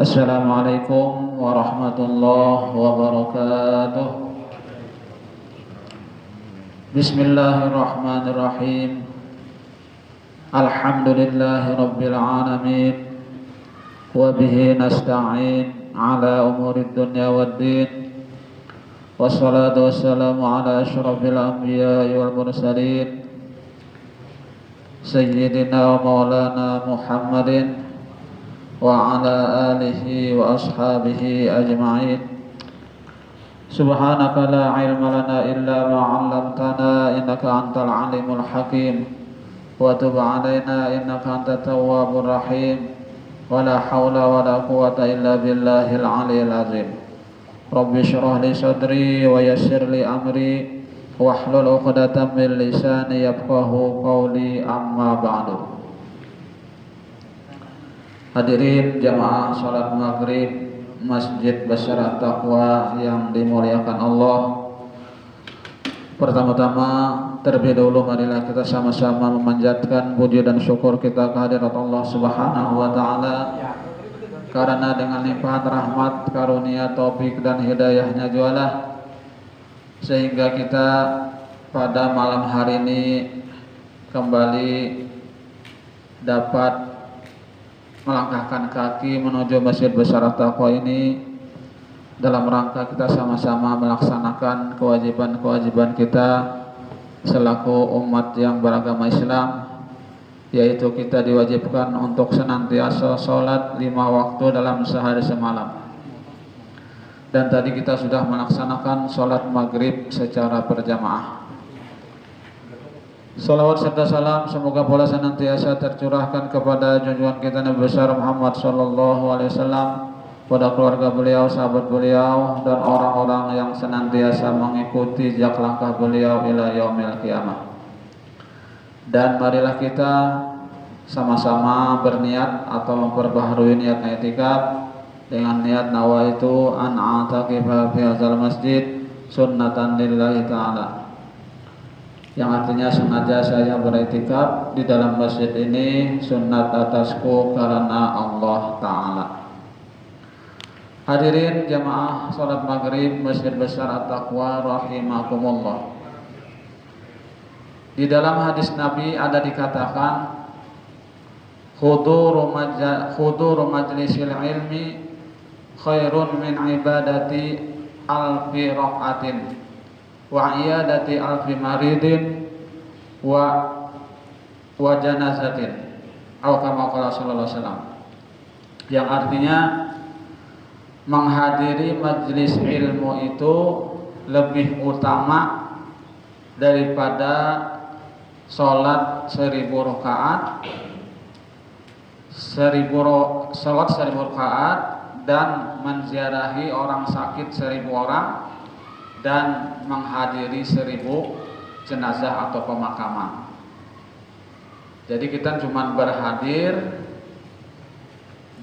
Assalamualaikum warahmatullahi wabarakatuh. Bismillahirrahmanirrahim. Alhamdulillahi rabbil alamin. Wa bihi nasta'in ala umurid dunya waddin. Wassalatu wassalamu ala asyrafil anbiya'i wal mursalin Sayyidina wa maulana Muhammadin wa ala alihi wa ashabihi ajma'in. Subhanaka la ilma lana illa ma 'allamtana innaka antal alimul hakim wa tub 'alaina innaka antat tawwabur rahim. Wa la haula wa la quwwata illa billahil 'aliyyil 'azim. Rabbi shrah li sadri wa yassir li amri wahlul 'uqdatam min lisani yafqahu qawli, amma ba'du. Hadirin jamaah salat maghrib Masjid Basyar At-Taqwa yang dimuliakan Allah. Pertama-tama terlebih dahulu marilah kita sama-sama memanjatkan puji dan syukur kita kehadirat Allah Subhanahu wa taala, karena dengan limpahan rahmat, karunia, taufik dan hidayahnya jualah sehingga kita pada malam hari ini kembali dapat melangkahkan kaki menuju Masjid Basyar At-Taqwa ini dalam rangka kita sama-sama melaksanakan kewajiban-kewajiban kita selaku umat yang beragama Islam, yaitu kita diwajibkan untuk senantiasa sholat 5 waktu dalam sehari semalam. Dan tadi kita sudah melaksanakan sholat maghrib secara berjamaah. Salawat serta salam semoga pula senantiasa tercurahkan kepada junjungan kita Nabi besar Muhammad sallallahu alaihi wasallam, pada keluarga beliau, sahabat beliau, dan orang-orang yang senantiasa mengikuti jejak langkah beliau ila yaumil qiyamah. Dan marilah kita sama-sama berniat atau memperbaharui niat i'tikaf dengan niat nawaitu an a'taqifa fi hadzal masjid sunnatan lillahi ta'ala, yang artinya sengaja saya beriktikaf di dalam masjid ini sunnat atasku karena Allah Ta'ala. Hadirin jamaah salat maghrib Masjid Basyar At-Taqwa rahimakumullah. Di dalam hadis Nabi ada dikatakan khuduru majlisil ilmi khairun min ibadati alfi raqatin wa iyadati alfi maridin wa janazatin, atau kama qala sallallahu alaihi wasallam, yang artinya menghadiri majlis ilmu itu lebih utama daripada sholat 1000 rakaat, sholat 1000 rakaat dan menziarahi orang sakit 1000 orang dan menghadiri 1000 jenazah atau pemakaman. Jadi kita cuma berhadir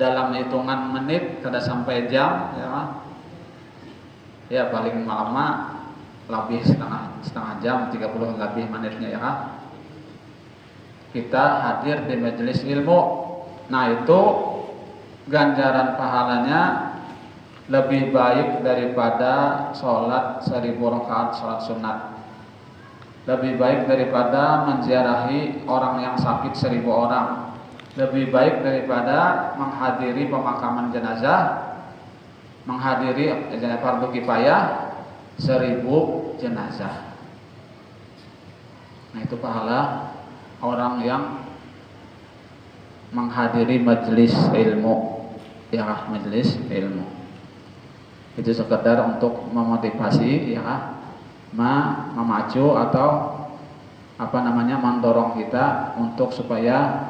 dalam hitungan menit, kada sampai jam, ya paling lama lebih setengah jam, 30 lebih menitnya ya. Kita hadir di majelis ilmu. Nah itu ganjaran pahalanya lebih baik daripada sholat 1000 rakaat sholat sunat, lebih baik daripada menziarahi orang yang sakit 1000 orang, lebih baik daripada menghadiri pemakaman jenazah, menghadiri fardu kifayah 1000 jenazah. Nah itu pahala orang yang menghadiri majelis ilmu, ya majelis ilmu. Itu sekedar untuk memotivasi, ya, memacu atau mendorong kita untuk supaya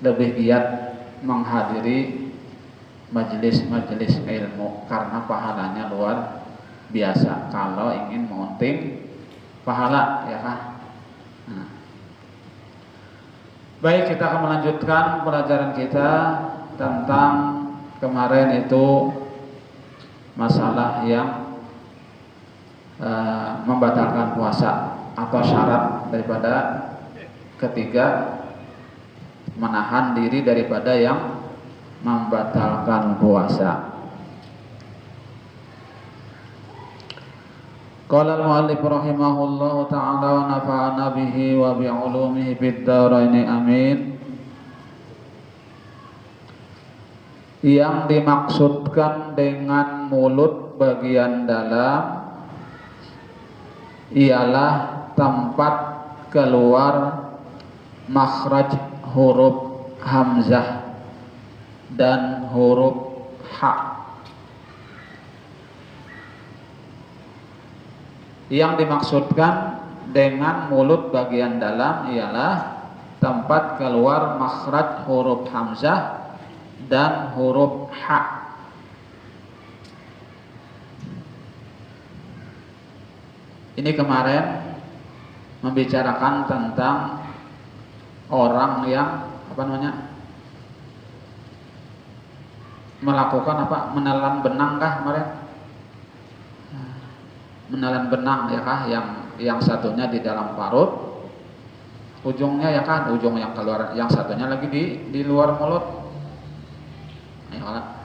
lebih giat menghadiri majelis-majelis ilmu, karena pahalanya luar biasa kalau ingin mengunting pahala, ya kan. Baik, kita akan melanjutkan pelajaran kita tentang kemarin itu masalah yang membatalkan puasa atau syarat daripada ketiga, menahan diri daripada yang membatalkan puasa. Qala al-muallif rahimahullahu ta'ala wa nafa'ana bihi wa bi'ulumihi fid dharain amin. Yang dimaksudkan dengan mulut bagian dalam ialah tempat keluar makhraj huruf hamzah dan huruf ha. Yang dimaksudkan dengan mulut bagian dalam ialah tempat keluar makhraj huruf hamzah dan huruf ha. Ini kemarin membicarakan tentang orang yang melakukan menelan benang kah kemarin? Menelan benang ya kah, yang satunya di dalam parut ujungnya ya kan, ujung yang keluar, yang satunya lagi di luar mulut ya kan?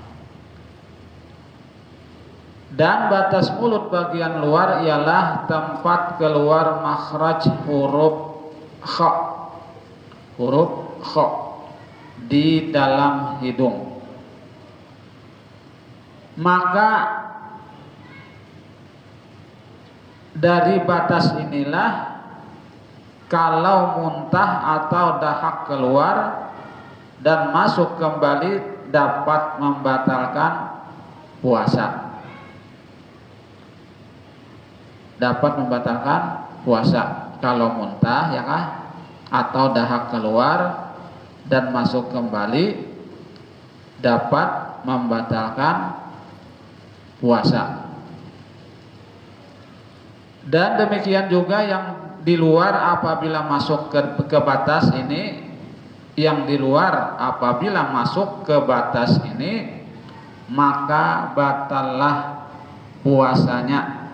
Dan batas mulut bagian luar ialah tempat keluar makhraj huruf kha, huruf kha di dalam hidung. Maka dari batas inilah kalau muntah atau dahak keluar dan masuk kembali dapat membatalkan puasa. Dapat membatalkan puasa kalau muntah ya kah, atau dahak keluar dan masuk kembali dapat membatalkan puasa. Dan demikian juga yang di luar apabila masuk ke batas ini, yang di luar apabila masuk ke batas ini maka batallah puasanya.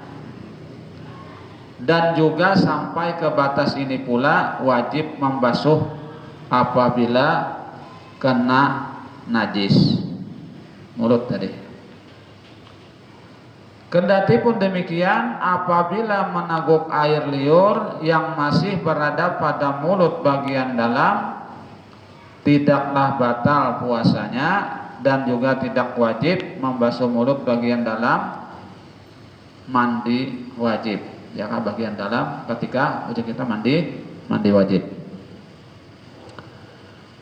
Dan juga sampai ke batas ini pula wajib membasuh apabila kena najis mulut tadi. Kendati pun demikian, apabila meneguk air liur yang masih berada pada mulut bagian dalam, tidaklah batal puasanya dan juga tidak wajib membasuh mulut bagian dalam, mandi wajib. Ya kan, bagian dalam ketika kita mandi wajib.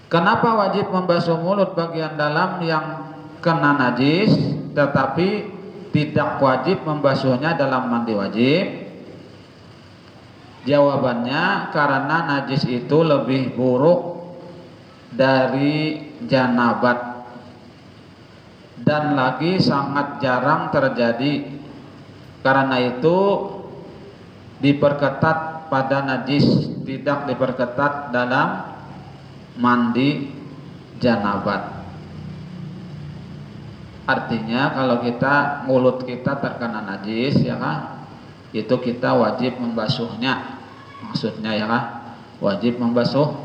Kenapa wajib membasuh mulut bagian dalam yang kena najis, tetapi tidak wajib membasuhnya dalam mandi wajib? Jawabannya karena najis itu lebih buruk dari janabat dan lagi sangat jarang terjadi. Karena itu diperketat pada najis, tidak diperketat dalam mandi janabat. Artinya kalau mulut kita terkena najis ya kan, itu kita wajib membasuhnya. Maksudnya ya kan, wajib membasuh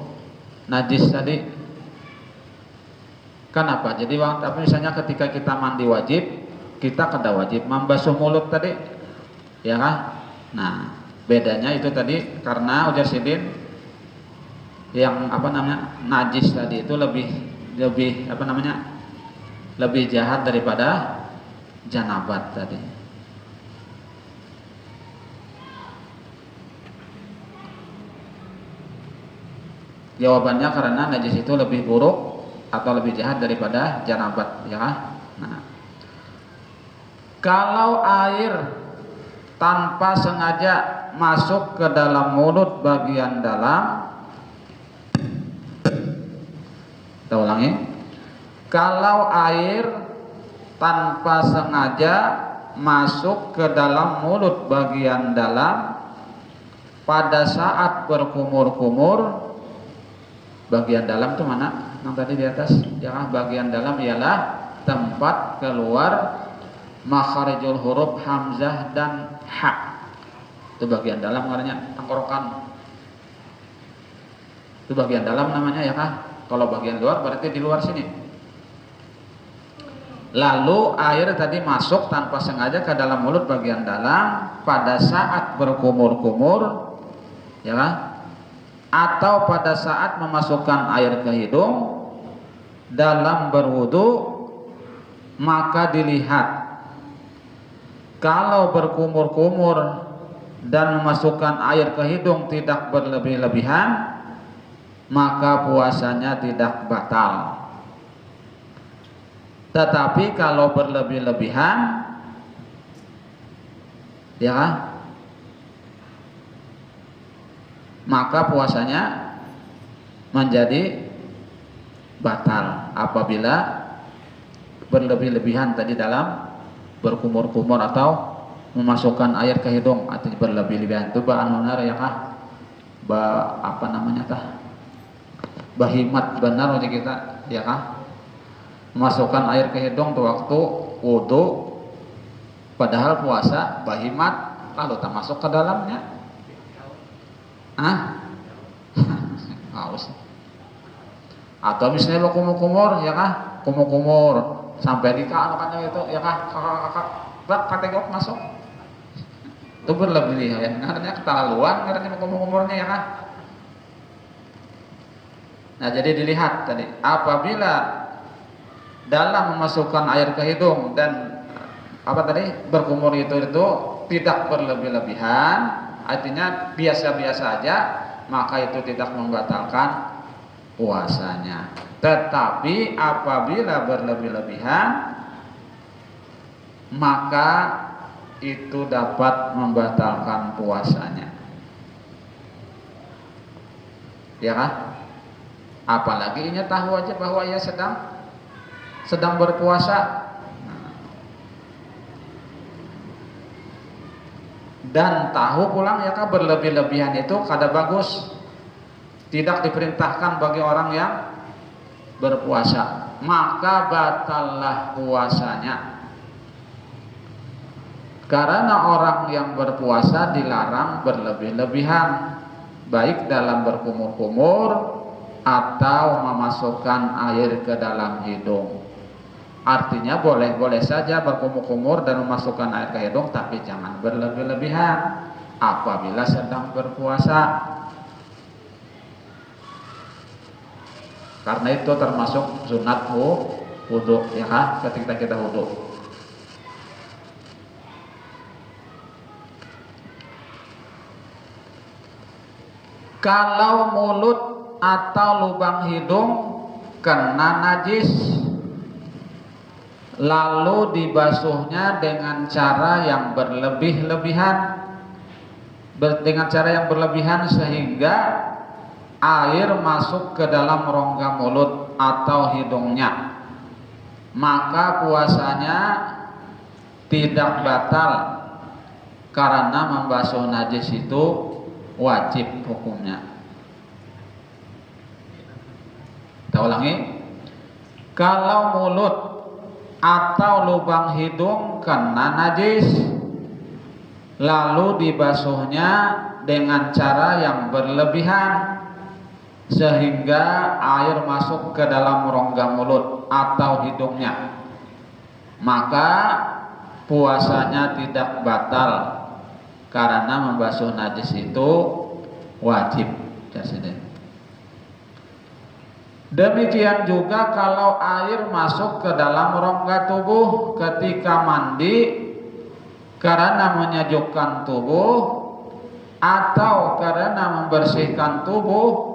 najis tadi. Kenapa? Jadi tapi misalnya ketika kita mandi wajib, kita kada wajib membasuh mulut tadi. Ya kan? Nah, bedanya itu tadi karena ujar sidin yang najis tadi itu lebih lebih jahat daripada janabat tadi. Jawabannya karena najis itu lebih buruk atau lebih jahat daripada janabat ya. Nah, kalau air tanpa sengaja masuk ke dalam mulut bagian dalam, kita ulangi. Kalau air tanpa sengaja masuk ke dalam mulut bagian dalam pada saat berkumur-kumur, bagian dalam itu mana? Yang tadi di atas, ya, bagian dalam ialah tempat keluar makharijul huruf hamzah dan ha. Itu bagian dalam namanya, tenggorokan. Itu bagian dalam namanya ya kah? Kalau bagian luar berarti di luar sini. lalu air tadi masuk tanpa sengaja ke dalam mulut bagian dalam pada saat berkumur-kumur, ya kan? Atau pada saat memasukkan air ke hidung dalam berwudu, maka dilihat kalau berkumur-kumur dan memasukkan air ke hidung tidak berlebih-lebihan, maka puasanya tidak batal. Tetapi kalau berlebih-lebihan, ya, maka puasanya menjadi batal apabila berlebih-lebihan tadi dalam berkumur-kumur atau memasukkan air ke hidung, artinya berlebih-lebihan itu benar ya kah? Apa namanya kah? Bahimat benar untuk kita, ya kah? Memasukkan air ke hidung tuh waktu wudu, padahal puasa bahimat, lalu tak masuk ke dalamnya, haus. Atau misalnya lo kumur-kumur, ya kah? Kumur-kumur sampai di kakaknya itu, ya kah? Kakak kategori masuk. Itu berlebihan, karena keterlaluan, karena kumur-kumurnya, ya kah? Nah, jadi dilihat tadi, apabila dalam memasukkan air ke hidung dan apa tadi berkumur itu tidak berlebih-lebihan, artinya biasa-biasa aja, maka itu tidak membatalkan puasanya. Tetapi apabila berlebih-lebihan, maka itu dapat membatalkan puasanya, ya kan? Apalagi ia tahu aja bahwa ia sedang berpuasa, dan tahu pulang ya kah berlebih-lebihan itu kada bagus, tidak diperintahkan bagi orang yang berpuasa, maka batallah puasanya. Karena orang yang berpuasa dilarang berlebih-lebihan, baik dalam berkumur-kumur atau memasukkan air ke dalam hidung. Artinya boleh-boleh saja berkumur-kumur dan memasukkan air ke hidung, tapi jangan berlebih-lebihan apabila sedang berpuasa. Karena itu termasuk sunat wudu, ya kan? Ketika kita wudu. Kalau mulut atau lubang hidung kena najis, lalu dibasuhnya dengan cara yang berlebih-lebihan, sehingga air masuk ke dalam rongga mulut atau hidungnya, maka puasanya tidak batal, karena membasuh najis itu wajib hukumnya. Kita ulangi, kalau mulut atau lubang hidung kena najis, lalu dibasuhnya dengan cara yang berlebihan sehingga air masuk ke dalam rongga mulut atau hidungnya, maka puasanya tidak batal, karena membasuh najis itu wajib. Demikian juga kalau air masuk ke dalam rongga tubuh ketika mandi karena menyejukkan tubuh atau karena membersihkan tubuh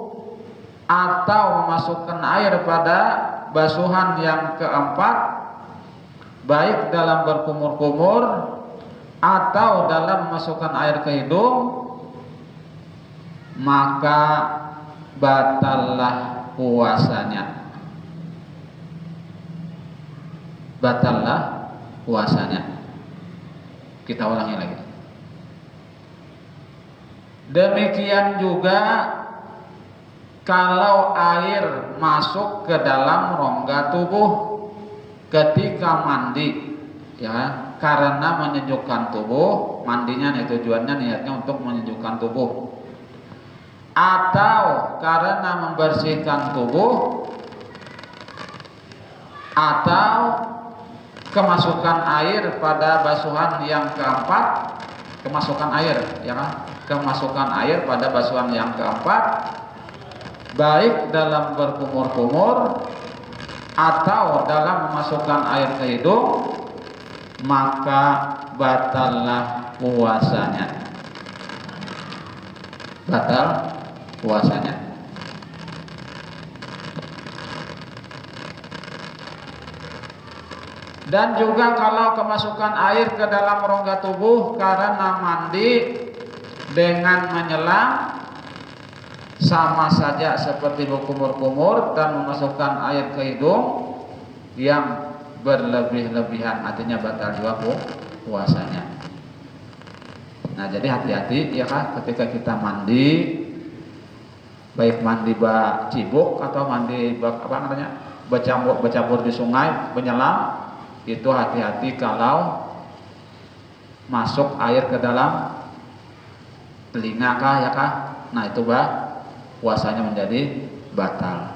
atau memasukkan air pada basuhan yang keempat, baik dalam berkumur-kumur atau dalam memasukkan air ke hidung, maka batallah puasanya. Batallah puasanya. Kita ulangi lagi. Demikian juga kalau air masuk ke dalam rongga tubuh ketika mandi, ya, karena menyejukkan tubuh, mandinya nih tujuannya niatnya untuk menyejukkan tubuh, atau karena membersihkan tubuh, atau kemasukan air pada basuhan yang keempat, kemasukan air ya kan, kemasukan air pada basuhan yang keempat, baik dalam berkumur-kumur atau dalam memasukkan air ke hidung, maka batallah puasanya, batal puasanya. Dan juga kalau kemasukan air ke dalam rongga tubuh karena mandi dengan menyelam, sama saja seperti berkumur-kumur dan memasukkan air ke hidung yang berlebih-lebihan, artinya batal juga puasanya. Nah, jadi hati-hati ya kan ketika kita mandi, baik mandi bak cibuk atau mandi bak, apa namanya, bercampur di sungai, menyelam, itu hati-hati kalau masuk air ke dalam telinga kah ya kah, nah itu puasanya menjadi batal.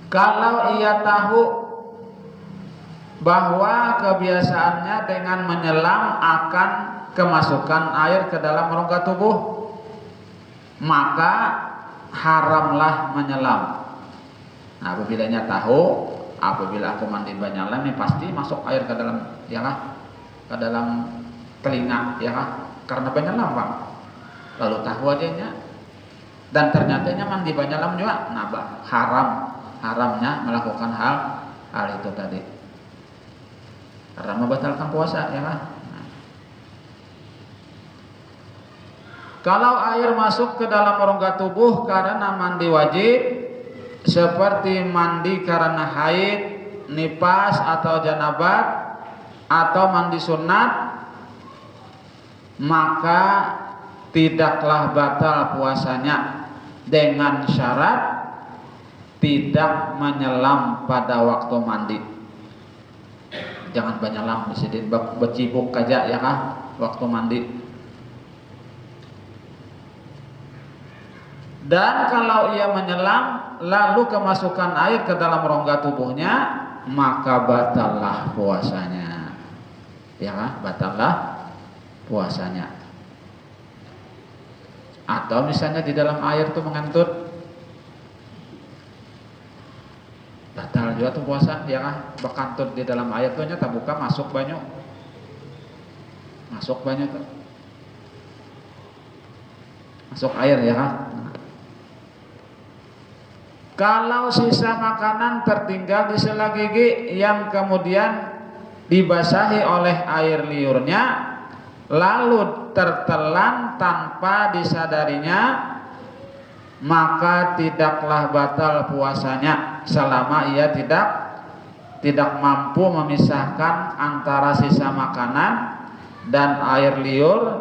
Kalau ia tahu bahwa kebiasaannya dengan menyelam akan kemasukan air ke dalam rongga tubuh, maka haramlah menyelam. Nah, apabila tahu, apabila aku mandi menyelam ini pasti masuk air ke dalam, ya kan? Ke dalam telinga, ya kan? Karena menyelam, Pak. Lalu tahu adanya, dan ternyata mandi menyelam juga, nah, haramnya melakukan hal itu tadi. Karena membatalkan puasa, ya kan? Kalau air masuk ke dalam rongga tubuh karena mandi wajib, seperti mandi karena haid, nifas atau janabat, atau mandi sunat, maka tidaklah batal puasanya dengan syarat tidak menyelam pada waktu mandi. Jangan menyelam di sini, bercibuk aja ya kan waktu mandi. Dan kalau ia menyelam lalu kemasukan air ke dalam rongga tubuhnya, maka batallah puasanya. Ya kan? Batallah puasanya. Atau misalnya di dalam air tuh mengentut, batal juga tuh puasa, ya kan? Bekantut di dalam air tuh nyata buka masuk banyak. Masuk banyak tuh. Masuk air ya kan? Kalau sisa makanan tertinggal di sela gigi yang kemudian dibasahi oleh air liurnya, lalu tertelan tanpa disadarinya, maka tidaklah batal puasanya selama ia tidak mampu memisahkan antara sisa makanan dan air liur,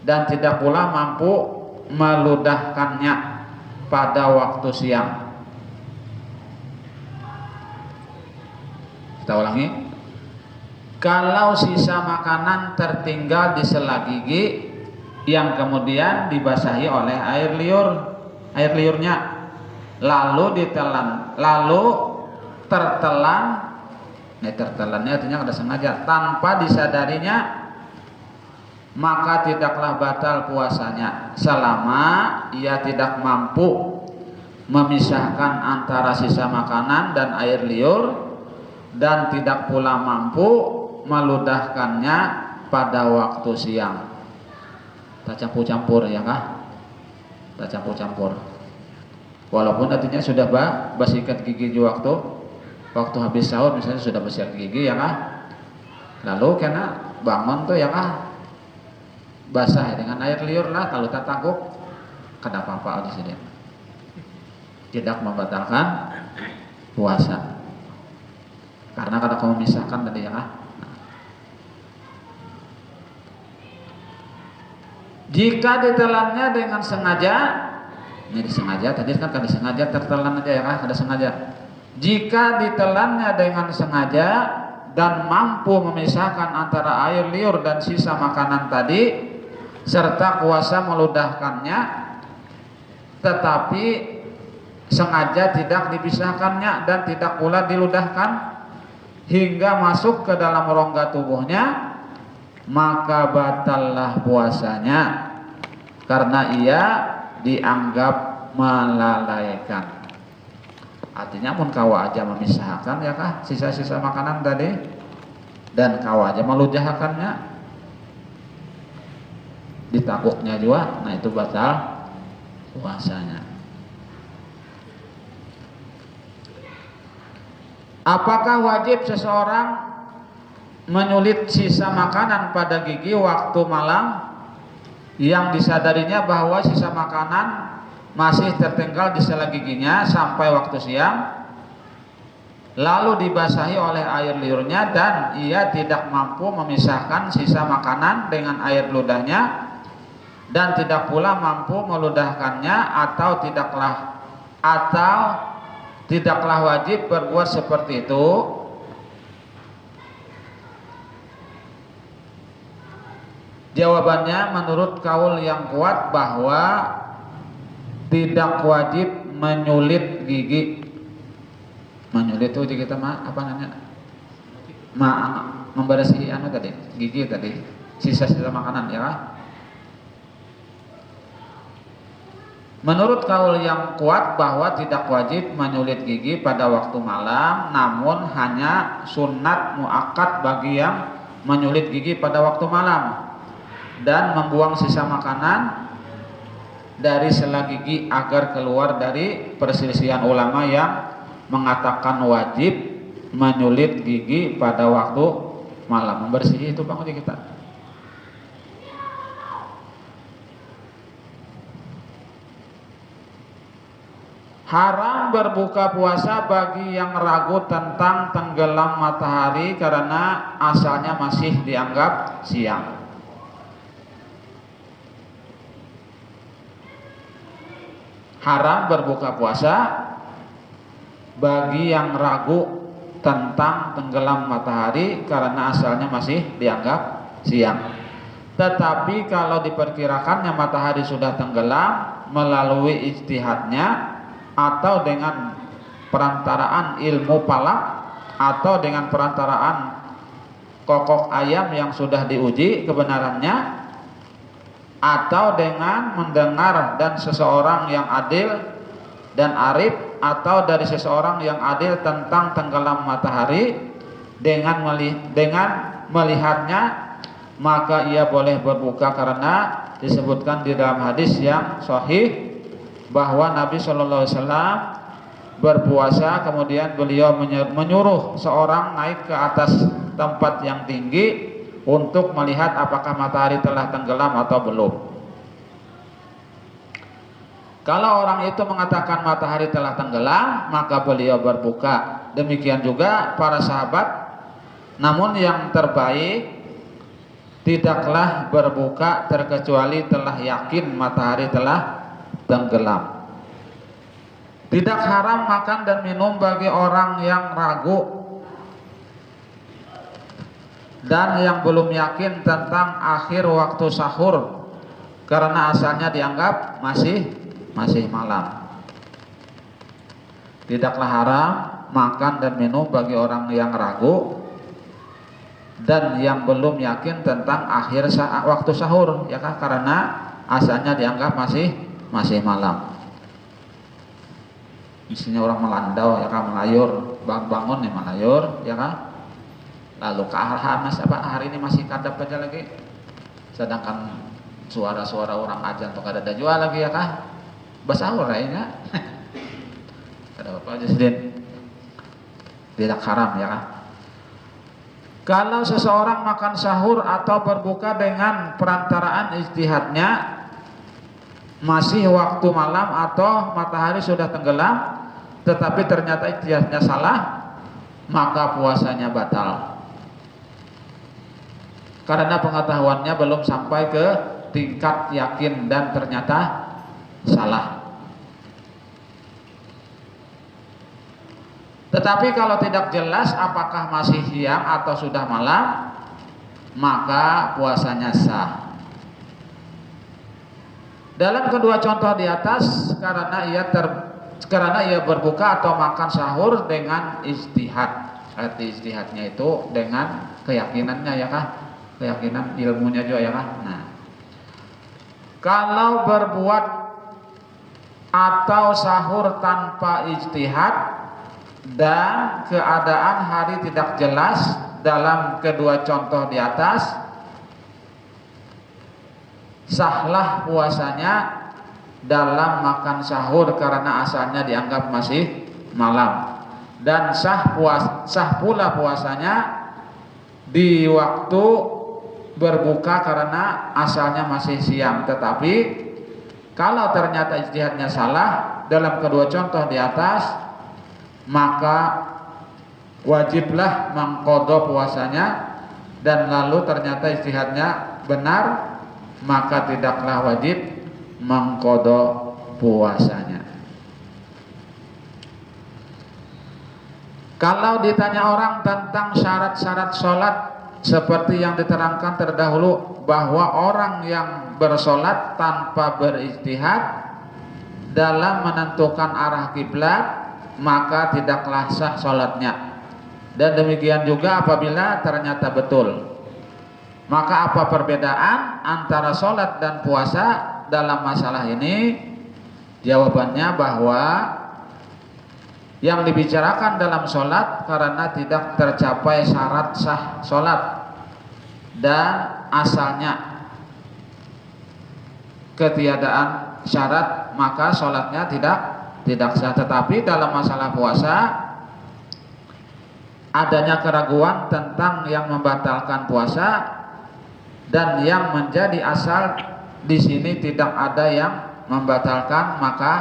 dan tidak pula mampu meludahkannya pada waktu siang. Kita ulangi. Kalau sisa makanan tertinggal di sela gigi yang kemudian dibasahi oleh air liurnya, lalu tertelan, tertelannya artinya ada sengaja, tanpa disadarinya, maka tidaklah batal puasanya selama ia tidak mampu memisahkan antara sisa makanan dan air liur, dan tidak pula mampu meludahkannya pada waktu siang. Tak campur-campur ya kah? Tak campur-campur. Walaupun artinya sudah bersihkan gigi di waktu habis sahur misalnya sudah bersihkan gigi ya kah? Lalu karena bangun tuh ya kah? Basah dengan air liur lah, kalau tak takut kada apa-apa di sini. Tidak membatalkan puasa. Karena kada kamu memisahkan tadi ya kah? Jika ditelannya dengan sengaja, ini disengaja, tadi kan kada disengaja, tertelan aja ya kah? Kada sengaja. Jika ditelannya dengan sengaja dan mampu memisahkan antara air liur dan sisa makanan tadi, serta kuasa meludahkannya, tetapi sengaja tidak dipisahkannya dan tidak pula diludahkan hingga masuk ke dalam rongga tubuhnya, maka batallah puasanya karena ia dianggap melalaikan. Artinya pun kawa aja memisahkan ya kah sisa-sisa makanan tadi, dan kawa aja meludahkannya, ditakuknya juga, nah itu batal puasanya. Apakah wajib seseorang menyulit sisa makanan pada gigi waktu malam yang disadarinya bahwa sisa makanan masih tertinggal di sela giginya sampai waktu siang, lalu dibasahi oleh air liurnya dan ia tidak mampu memisahkan sisa makanan dengan air ludahnya dan tidak pula mampu meludahkannya, atau tidaklah wajib berbuat seperti itu? Jawabannya menurut kaul yang kuat bahwa tidak wajib menyulit gigi. Menyulit itu kita apa namanya? Membersihi tadi, gigi tadi, sisa-sisa makanan ya. Menurut kaul yang kuat bahwa tidak wajib menyulit gigi pada waktu malam, namun hanya sunat muakkad bagi yang menyulit gigi pada waktu malam dan membuang sisa makanan dari sela gigi agar keluar dari perselisihan ulama yang mengatakan wajib menyulit gigi pada waktu malam. Membersih itu Bang Udi kita. Haram berbuka puasa bagi yang ragu tentang tenggelam matahari karena asalnya masih dianggap siang. Haram berbuka puasa bagi yang ragu tentang tenggelam matahari karena asalnya masih dianggap siang. Tetapi kalau diperkirakannya matahari sudah tenggelam melalui ijtihadnya atau dengan perantaraan ilmu falak atau dengan perantaraan kokok ayam yang sudah diuji kebenarannya, atau dengan mendengar dan seseorang yang adil dan arif atau dari seseorang yang adil tentang tenggelam matahari dengan melihatnya, maka ia boleh berbuka karena disebutkan di dalam hadis yang sahih bahwa Nabi Shallallahu Alaihi Wasallam berpuasa, kemudian beliau menyuruh seorang naik ke atas tempat yang tinggi untuk melihat apakah matahari telah tenggelam atau belum. Kalau orang itu mengatakan matahari telah tenggelam, maka beliau berbuka. Demikian juga para sahabat. Namun yang terbaik, tidaklah berbuka terkecuali telah yakin matahari telah tenggelam. Tidak haram makan dan minum bagi orang yang ragu dan yang belum yakin tentang akhir waktu sahur karena asalnya dianggap masih malam. Tidaklah haram makan dan minum bagi orang yang ragu dan yang belum yakin tentang akhir waktu sahur, ya kan, karena asalnya dianggap masih malam. Misalnya orang melandau, ya kan, melayur, bangun nih melayur, ya kan, lalu ke arah mas apa hari ini masih kadap aja lagi, sedangkan suara-suara orang ajan atau kada ada jual lagi, ya kan, basahur lainnya. Ada apa aja sedih, tidak haram, ya kan. Kalau seseorang makan sahur atau berbuka dengan perantaraan ijtihadnya masih waktu malam atau matahari sudah tenggelam, tetapi ternyata ijtihadnya salah, maka puasanya batal karena pengetahuannya belum sampai ke tingkat yakin dan ternyata salah. Tetapi kalau tidak jelas apakah masih siang atau sudah malam, maka puasanya sah. Dalam kedua contoh di atas, karena karena ia berbuka atau makan sahur dengan ijtihad. Arti ijtihadnya itu dengan keyakinannya ya kah? Keyakinan ilmunya juga ya kah? Nah, kalau berbuat atau sahur tanpa ijtihad dan keadaan hari tidak jelas dalam kedua contoh di atas, sahlah puasanya dalam makan sahur karena asalnya dianggap masih malam, dan sah pula puasanya di waktu berbuka karena asalnya masih siang. Tetapi kalau ternyata ijtihadnya salah dalam kedua contoh di atas, maka wajiblah mengqadha puasanya, dan lalu ternyata ijtihadnya benar, maka tidaklah wajib mengqadha puasanya. Kalau ditanya orang tentang syarat-syarat sholat seperti yang diterangkan terdahulu, bahwa orang yang bersolat tanpa berijtihad dalam menentukan arah kiblat, maka tidaklah sah sholatnya. Dan demikian juga apabila ternyata betul. Maka apa perbedaan antara sholat dan puasa dalam masalah ini? Jawabannya bahwa yang dibicarakan dalam sholat karena tidak tercapai syarat sah sholat, dan asalnya ketiadaan syarat, maka sholatnya tidak sah. Tetapi dalam masalah puasa adanya keraguan tentang yang membatalkan puasa, dan yang menjadi asal di sini tidak ada yang membatalkan, maka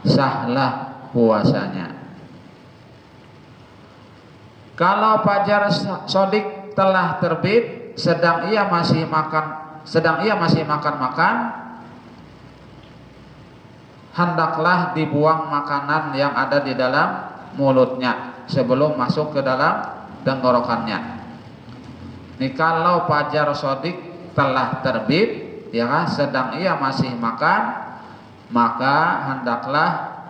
sahlah puasanya. Kalau fajar shadiq telah terbit sedang ia masih makan, hendaklah dibuang makanan yang ada di dalam mulutnya sebelum masuk ke dalam tenggorokannya. Nih, kalau fajar shadiq telah terbit ya sedang ia masih makan, maka hendaklah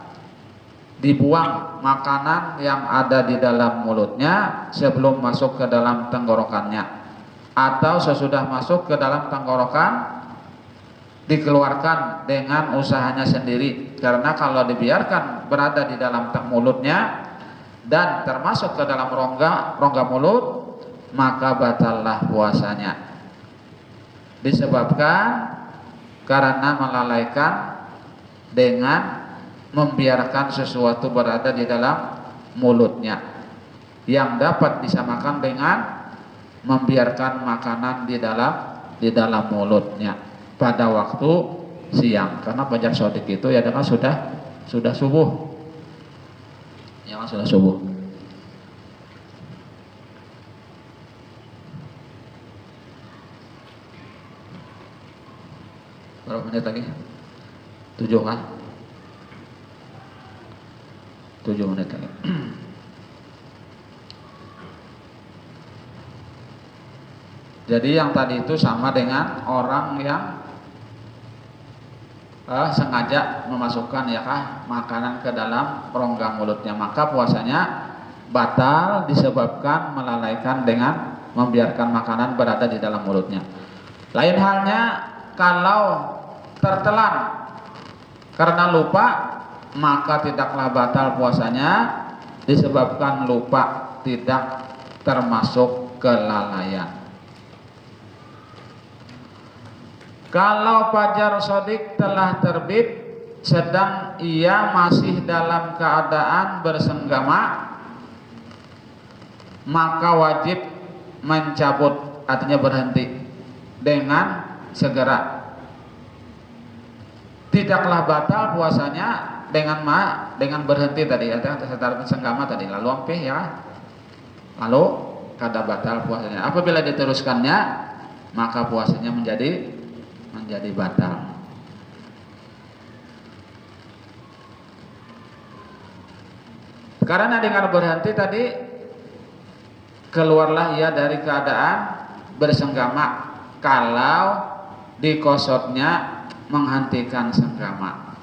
dibuang makanan yang ada di dalam mulutnya sebelum masuk ke dalam tenggorokannya, atau sesudah masuk ke dalam tenggorokan dikeluarkan dengan usahanya sendiri. Karena kalau dibiarkan berada di dalam mulutnya dan termasuk ke dalam rongga mulut, maka batallah puasanya, disebabkan karena melalaikan dengan membiarkan sesuatu berada di dalam mulutnya, yang dapat disamakan dengan membiarkan makanan di dalam mulutnya pada waktu siang. Karena fajar shadiq itu ya kan sudah subuh, ya kan sudah subuh. Berapa menit lagi? 7 kan? 7 menit lagi. Jadi yang tadi itu sama dengan orang yang sengaja memasukkan ya kah makanan ke dalam rongga mulutnya, maka puasanya batal disebabkan melalaikan dengan membiarkan makanan berada di dalam mulutnya. Lain halnya kalau tertelan karena lupa, maka tidaklah batal puasanya disebabkan lupa, tidak termasuk kelalaian. Kalau fajar shadiq telah terbit sedang ia masih dalam keadaan bersenggama, maka wajib mencabut, artinya berhenti dengan segera. Tidaklah batal puasanya dengan berhenti tadi, ada setara senggama tadi, lalu ampeh ya, lalu kada batal puasanya. Apabila diteruskannya, maka puasanya menjadi batal. Karena dengan berhenti tadi, keluarlah ia dari keadaan bersenggama kalau dikosotnya menghentikan senggama.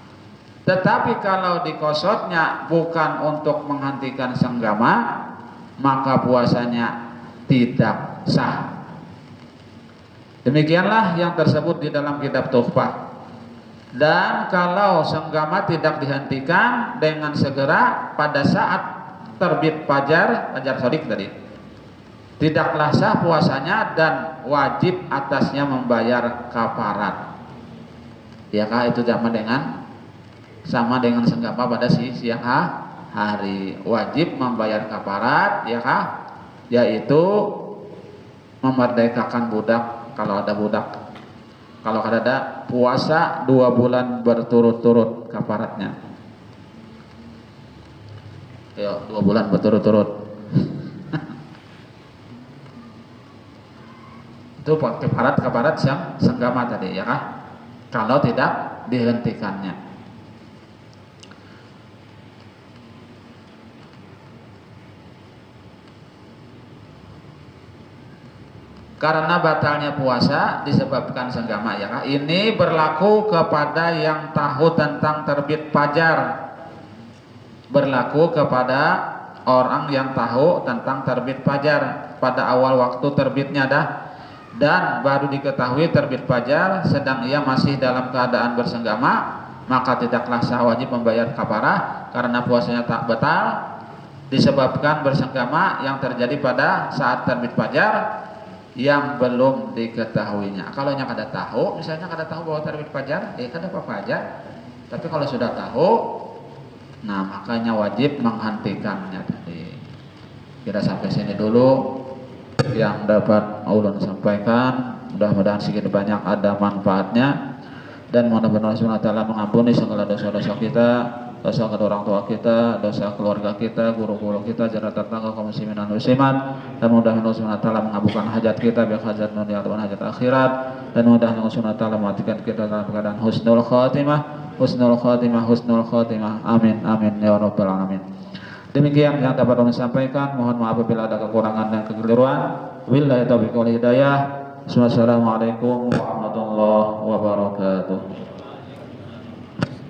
Tetapi kalau dikosotnya bukan untuk menghentikan senggama, maka puasanya tidak sah. Demikianlah yang tersebut di dalam kitab Tuhfah. Dan kalau senggama tidak dihentikan dengan segera pada saat terbit fajar shadiq tadi, tidaklah sah puasanya dan wajib atasnya membayar kafarat. Ya, itu sama dengan senggama pada siang hari, wajib membayar kafarat, yaitu memerdekakan budak kalau ada budak. Kalau ada puasa 2 bulan berturut-turut kafaratnya. 2 bulan berturut-turut. Itu kafarat yang senggama tadi, ya kah? Kalau tidak dihentikannya. Karena batalnya puasa disebabkan senggama, ya kah? Ini berlaku kepada yang tahu tentang terbit fajar. Berlaku kepada orang yang tahu tentang terbit fajar pada awal waktu terbitnya dan baru diketahui terbit fajar sedang ia masih dalam keadaan bersenggama, maka tidaklah sah, wajib membayar kafarah karena puasanya tak batal disebabkan bersenggama yang terjadi pada saat terbit fajar yang belum diketahuinya. Kalau yang kada tahu, misalnya kada tahu bahwa terbit fajar, kada apa-apa aja. Tapi kalau sudah tahu, nah makanya wajib menghentikannya tadi. Kira sampai sini dulu yang dapat ulun sampaikan. Mudah-mudahan sedikit banyak ada manfaatnya, dan mudah-mudahan Allah Subhanahu wa taala mengampuni segala dosa-dosa kita, dosa kedua orang tua kita, dosa keluarga kita, guru-guru kita, jarak tetangga kaum muslimin dan muslimat, dan mudah-mudahan Allah Subhanahu wa taala mengabulkan hajat kita, baik hajat dunia ataupun hajat akhirat, dan mudah-mudahan Allah Subhanahu wa taala mematikan kita dalam keadaan husnul khatimah. Amin amin ya rabbal alamin. Demikian yang dapat kami sampaikan. Mohon maaf apabila ada kekurangan dan kekeliruan. Wabillahi taufiq wal hidayah. Wassalamualaikum warahmatullahi wabarakatuh.